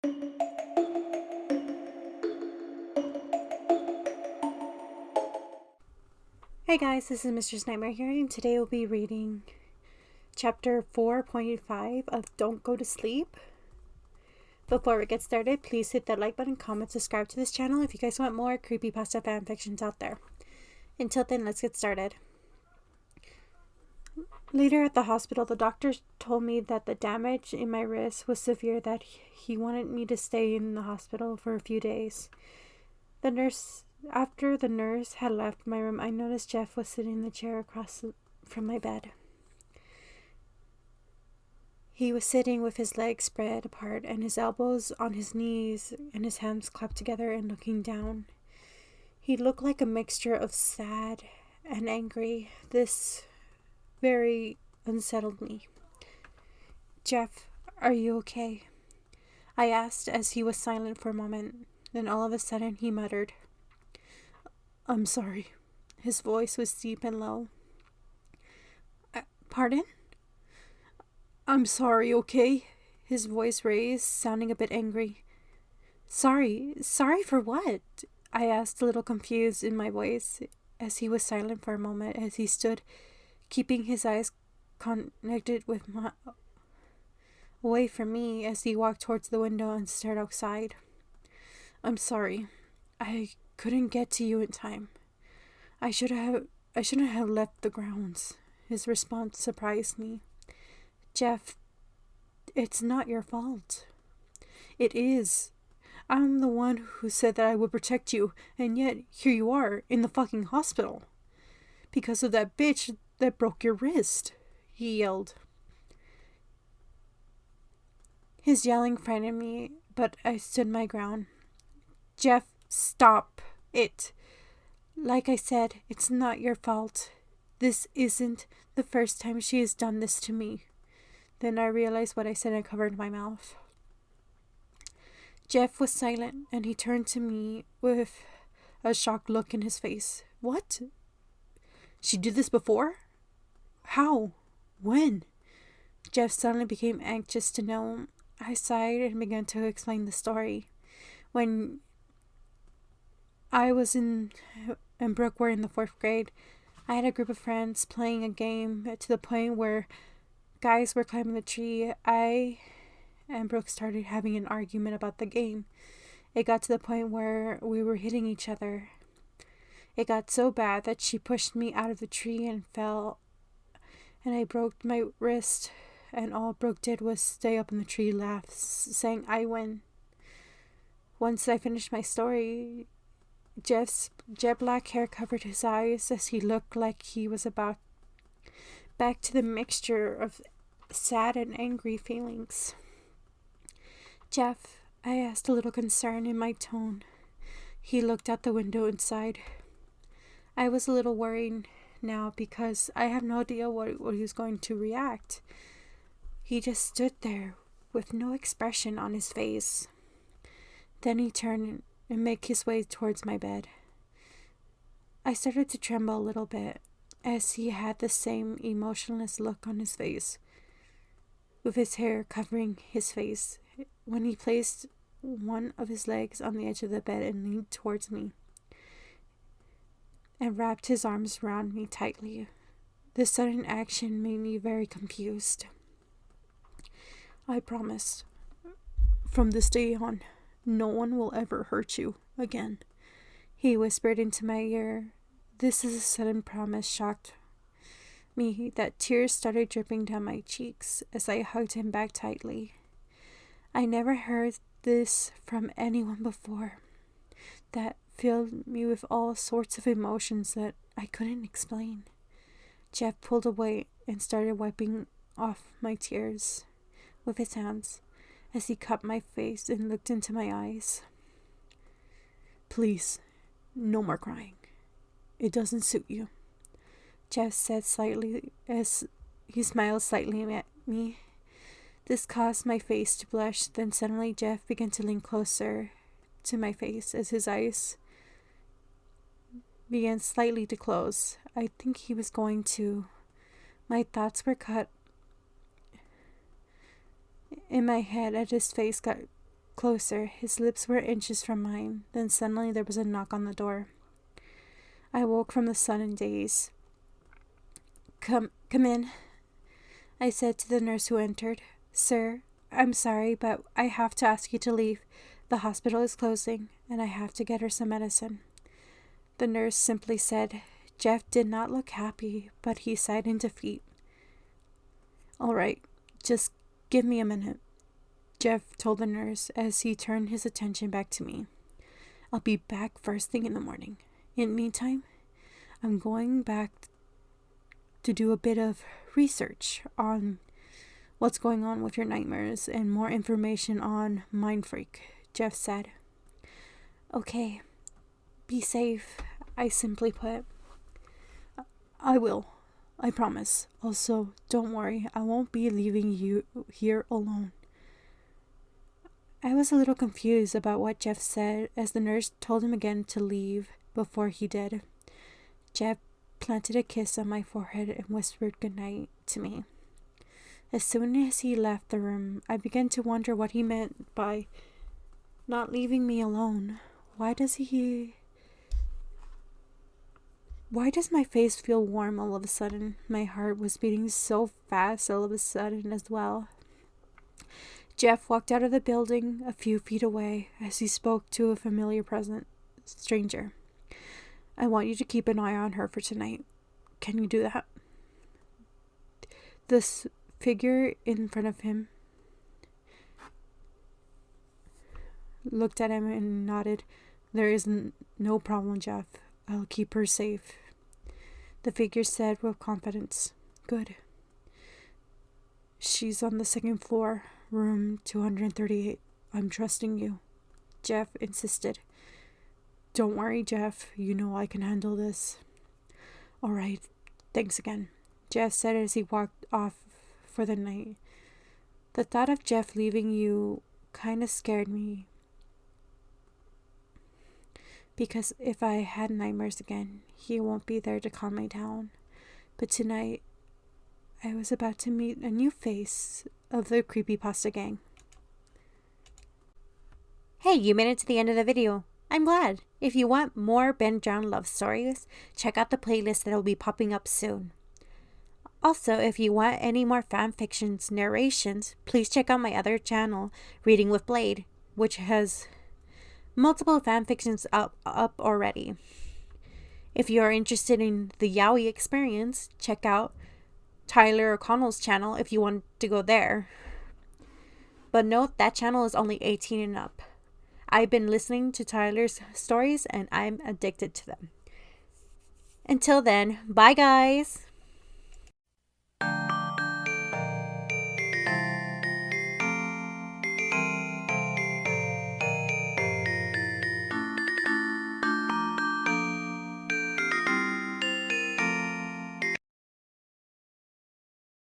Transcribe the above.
Hey guys, this is Mistress Nightmare here, and today we'll be reading chapter 4.5 of Don't Go to Sleep. Before we get started, please hit that like button, comment, subscribe to this channel if you guys want more creepypasta fanfictions out there. Until then, let's get started. Later at the hospital, the doctor told me that the damage in my wrist was severe, that he wanted me to stay in the hospital for a few days. After the nurse had left my room, I noticed Jeff was sitting in the chair across from my bed. He was sitting with his legs spread apart and his elbows on his knees and his hands clapped together and looking down. He looked like a mixture of sad and angry. This very unsettled me. "Jeff, are you okay?" I asked as he was silent for a moment. Then all of a sudden he muttered, "I'm sorry." His voice was deep and low. "Pardon?" "I'm sorry, okay?" His voice raised, sounding a bit angry. Sorry for what?" I asked, a little confused in my voice, as he was silent for a moment, as he stood, keeping his eyes connected with away from me as he walked towards the window and stared outside. "I'm sorry. I couldn't get to you in time. I shouldn't have left the grounds." His response surprised me. "Jeff, it's not your fault." "It is. I'm the one who said that I would protect you, and yet here you are, in the fucking hospital. Because of that bitch that broke your wrist," he yelled. His yelling frightened me, but I stood my ground. "Jeff, stop it. Like I said, it's not your fault. This isn't the first time she has done this to me." Then I realized what I said and covered my mouth. Jeff was silent, and he turned to me with a shocked look in his face. "What? She did this before? How? When?" Jeff suddenly became anxious to know. I sighed and began to explain the story. When I was and Brooke were in the 4th grade, I had a group of friends playing a game to the point where guys were climbing the tree. I and Brooke started having an argument about the game. It got to the point where we were hitting each other. It got so bad that she pushed me out of the tree and fell, and I broke my wrist, and all Brooke did was stay up in the tree, laugh, saying I win. Once I finished my story, Jeff's jet black hair covered his eyes as he looked like he was about back to the mixture of sad and angry feelings. "Jeff," I asked, a little concern in my tone. He looked out the window and sighed. I was a little worried now because I have no idea what he was going to react. He just stood there with no expression on his face. Then he turned and made his way towards my bed. I started to tremble a little bit as he had the same emotionless look on his face, with his hair covering his face, when he placed one of his legs on the edge of the bed and leaned towards me and wrapped his arms around me tightly. The sudden action made me very confused. "I promise, from this day on, no one will ever hurt you again," he whispered into my ear. This is a sudden promise shocked me that tears started dripping down my cheeks as I hugged him back tightly. I never heard this from anyone before. That filled me with all sorts of emotions that I couldn't explain. Jeff pulled away and started wiping off my tears with his hands as he cupped my face and looked into my eyes. "Please, no more crying. It doesn't suit you," Jeff said slightly as he smiled slightly at me. This caused my face to blush. Then suddenly Jeff began to lean closer to my face as his eyes began slightly to close. I think he was going to. My thoughts were cut in my head as his face got closer. His lips were inches from mine. Then suddenly there was a knock on the door. I woke from the sudden daze. Come in, I said to the nurse who entered. Sir, I'm sorry, but I have to ask you to leave. The hospital is closing, and I have to get her some medicine. The nurse simply said. Jeff did not look happy, but he sighed in defeat. All right, just give me a minute, Jeff told the nurse as he turned his attention back to me. I'll be back first thing in the morning. In the meantime, I'm going back to do a bit of research on what's going on with your nightmares and more information on Mind Freak, Jeff said. Okay, be safe, I simply put. I will, I promise. Also, don't worry, I won't be leaving you here alone. I was a little confused about what Jeff said as the nurse told him again to leave before he did. Jeff planted a kiss on my forehead and whispered goodnight to me. As soon as he left the room, I began to wonder what he meant by not leaving me alone. Why does my face feel warm all of a sudden? My heart was beating so fast all of a sudden as well. Jeff walked out of the building a few feet away as he spoke to a familiar stranger. I want you to keep an eye on her for tonight. Can you do that? This figure in front of him looked at him and nodded. There is no problem, Jeff. I'll keep her safe. The figure said with confidence. Good. She's on the second floor, room 238. I'm trusting you, Jeff insisted. Don't worry, Jeff. You know I can handle this. All right. Thanks again, Jeff said as he walked off for the night. The thought of Jeff leaving you kind of scared me. Because if I had nightmares again, he won't be there to calm me down. But tonight, I was about to meet a new face of the creepypasta gang. Hey, you made it to the end of the video. I'm glad. If you want more Ben Drown love stories, check out the playlist that will be popping up soon. Also, if you want any more fanfictions narrations, please check out my other channel, Reading with Blade, which has multiple fanfictions up already. If you are interested in the yaoi experience, check out Tyler O'Connell's channel if you want to go there. But note that channel is only 18 and up. I've been listening to Tyler's stories and I'm addicted to them. Until then, bye guys!